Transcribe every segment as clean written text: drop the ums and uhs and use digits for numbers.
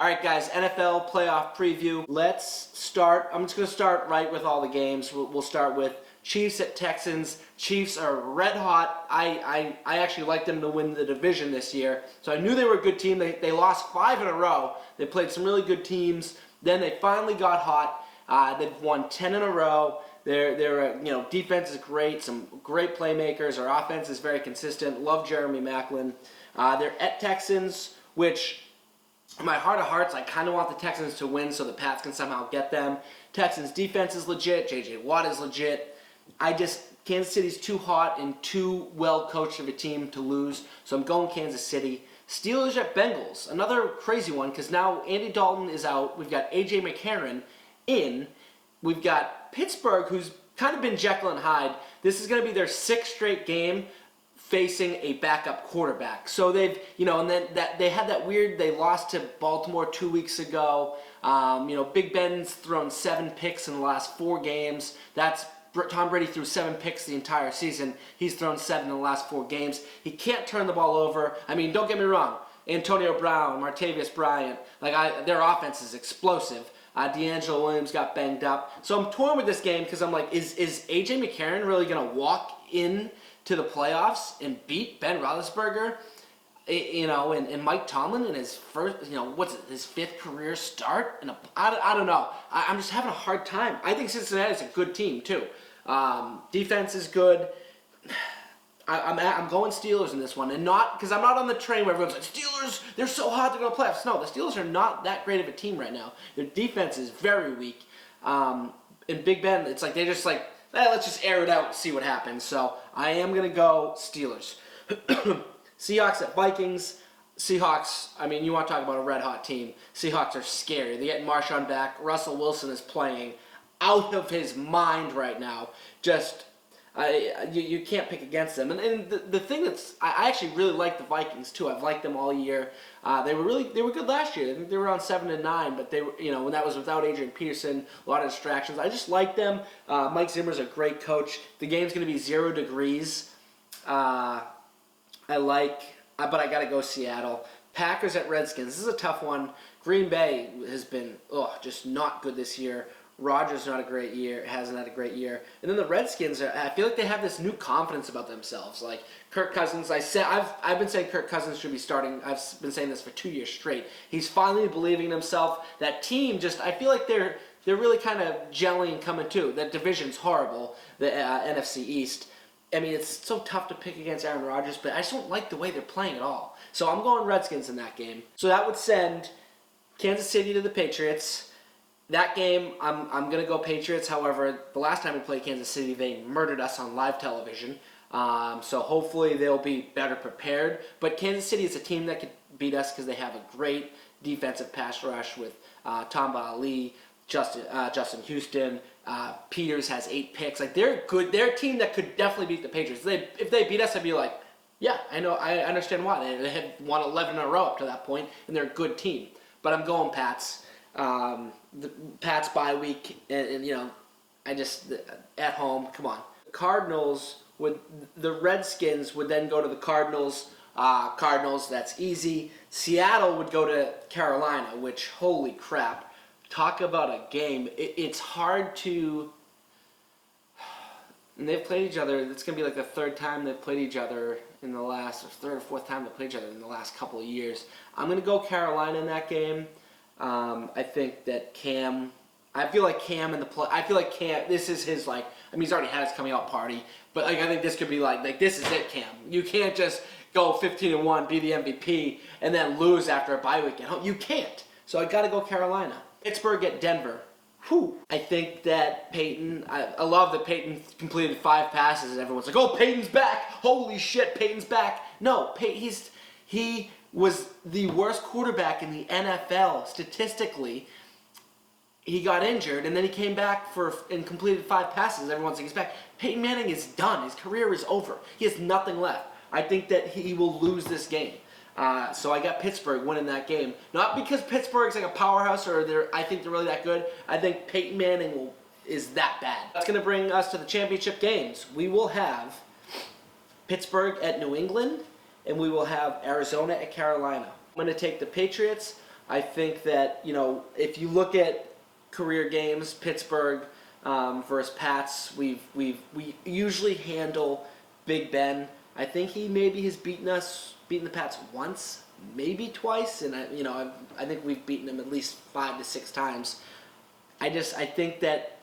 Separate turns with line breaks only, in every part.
All right, guys, NFL playoff preview. Let's start. I'm just going to start right with all the games. We'll start with Chiefs at Texans. Chiefs are red hot. I actually like them to win the division this year. So I knew they were a good team. They lost 5 in a row. They played some really good teams. Then they finally got hot. They've won 10 in a row. Their defense is great. Some great playmakers. Our offense is very consistent. Love Jeremy Maclin. They're at Texans, which in my heart of hearts, I kind of want the Texans to win so the Pats can somehow get them. Texans defense is legit. J.J. Watt is legit. Kansas City's too hot and too well coached of a team to lose, so I'm going Kansas City. Steelers at Bengals, another crazy one because now Andy Dalton is out. We've got A.J. McCarron in. We've got Pittsburgh, who's kind of been Jekyll and Hyde. This is going to be their 6th straight game facing a backup quarterback. So they've, and then they had that weird, they lost to Baltimore 2 weeks ago. Big Ben's thrown 7 picks in the last 4 games. Tom Brady threw 7 picks the entire season. He's thrown 7 in the last 4 games. He can't turn the ball over. I mean, don't get me wrong. Antonio Brown, Martavis Bryant, their offense is explosive. D'Angelo Williams got banged up. So I'm torn with this game because I'm like, is A.J. McCarron really going to walk in to the playoffs and beat Ben Roethlisberger, and Mike Tomlin in his first, his 5th career start? I don't know. I'm just having a hard time. I think Cincinnati's a good team too. Defense is good. I'm going Steelers in this one, and not because I'm not on the train where everyone's like, Steelers, they're so hot, they're going to playoffs. No, the Steelers are not that great of a team right now. Their defense is very weak. And Big Ben, it's like they're just like, let's just air it out and see what happens. So I am going to go Steelers. Seahawks at Vikings. Seahawks, you want to talk about a red-hot team. Seahawks are scary. They're getting Marshawn back. Russell Wilson is playing out of his mind right now. You can't pick against them. And the thing I actually really like the Vikings too. I've liked them all year. They were good last year. I think they were on 7-9, but they were, when that was without Adrian Peterson, a lot of distractions. I just like them. Mike Zimmer's a great coach. The game's going to be 0 degrees. But I got to go Seattle. Packers at Redskins. This is a tough one. Green Bay has been just not good this year. Rodgers not a great year, hasn't had a great year. And then the Redskins, I feel like they have this new confidence about themselves. Like Kirk Cousins, I've been saying Kirk Cousins should be starting. I've been saying this for 2 years straight. He's finally believing in himself. That team I feel like they're really kind of gelling and coming too. That division's horrible, the NFC East. It's so tough to pick against Aaron Rodgers, but I just don't like the way they're playing at all. So I'm going Redskins in that game. So that would send Kansas City to the Patriots. That game, I'm going to go Patriots. However, the last time we played Kansas City, they murdered us on live television. So hopefully they'll be better prepared. But Kansas City is a team that could beat us because they have a great defensive pass rush with Tamba Ali, Justin Houston. Peters has 8 picks. They're good. They're a team that could definitely beat the Patriots. If they beat us, I'd be like, yeah, I know. I understand why. They had won 11 in a row up to that point, and they're a good team. But I'm going Pats. The Pats bye week, and at home, come on. The Redskins would then go to the Cardinals. Cardinals, that's easy. Seattle would go to Carolina, which, holy crap. Talk about a game. It's hard to... And they've played each other. It's going to be like the 3rd time they've played each other in the last... Or 3rd or 4th time they've played each other in the last couple of years. I'm going to go Carolina in that game. I think that Cam... I feel like Cam, this is his, he's already had his coming out party, but, I think this could be, this is it, Cam. You can't just go 15-1, be the MVP, and then lose after a bye week at home. You can't. So I got to go Carolina. Pittsburgh at Denver. Whew. I think that Peyton... I love that Peyton completed 5 passes, and everyone's like, oh, Peyton's back! Holy shit, Peyton's back! No, he was the worst quarterback in the NFL statistically. He got injured, and then he came back and completed 5 passes. Everyone's like, he's back. Peyton Manning is done. His career is over. He has nothing left. I think that he will lose this game. So I got Pittsburgh winning that game. Not because Pittsburgh's like a powerhouse or I think they're really that good. I think Peyton Manning is that bad. That's going to bring us to the championship games. We will have Pittsburgh at New England, and we will have Arizona at Carolina. I'm going to take the Patriots. I think that, if you look at career games, Pittsburgh versus Pats, we usually handle Big Ben. I think he maybe has beaten the Pats once, maybe twice, and I think we've beaten him at least 5 to 6 times. I think that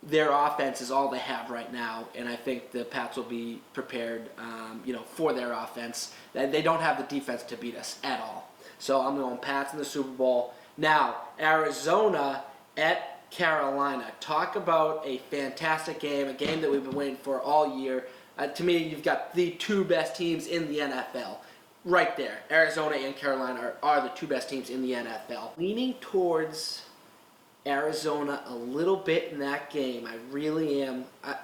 their offense is all they have right now, and I think the Pats will be prepared, for their offense. They don't have the defense to beat us at all. So I'm going Pats in the Super Bowl. Now, Arizona at Carolina. Talk about a fantastic game, a game that we've been waiting for all year. To me, you've got the 2 best teams in the NFL. Right there. Arizona and Carolina are the 2 best teams in the NFL. Leaning towards Arizona a little bit in that game. I really am. I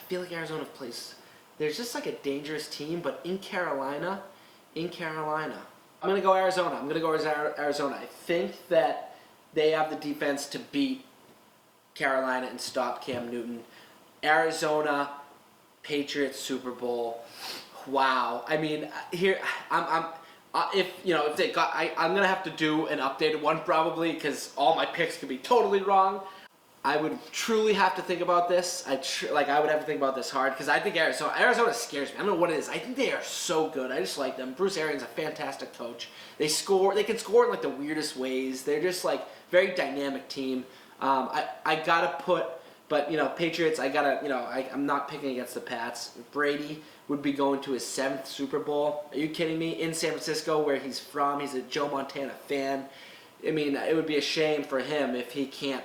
feel like Arizona plays. They're just like a dangerous team, but in Carolina, I'm going to go Arizona. I think that they have the defense to beat Carolina and stop Cam Newton. Arizona, Patriots Super Bowl. Wow. I mean, here I'm gonna have to do an updated one probably because all my picks could be totally wrong. I would truly have to think about this. I would have to think about this hard because I think Arizona scares me. I don't know what it is. I think they are so good. I just like them. Bruce Arians is a fantastic coach. They can score in like the weirdest ways. They're just like very dynamic team. I gotta put. But, Patriots, I'm not picking against the Pats. Brady would be going to his 7th Super Bowl. Are you kidding me? In San Francisco, where he's from, he's a Joe Montana fan. I mean, it would be a shame for him if he can't,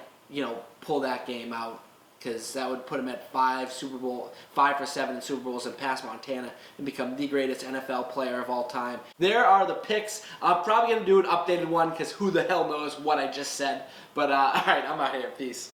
pull that game out, because that would put him at 5 for 7 in Super Bowls and pass Montana and become the greatest NFL player of all time. There are the picks. I'm probably going to do an updated one, because who the hell knows what I just said. But, all right, I'm out of here. Peace.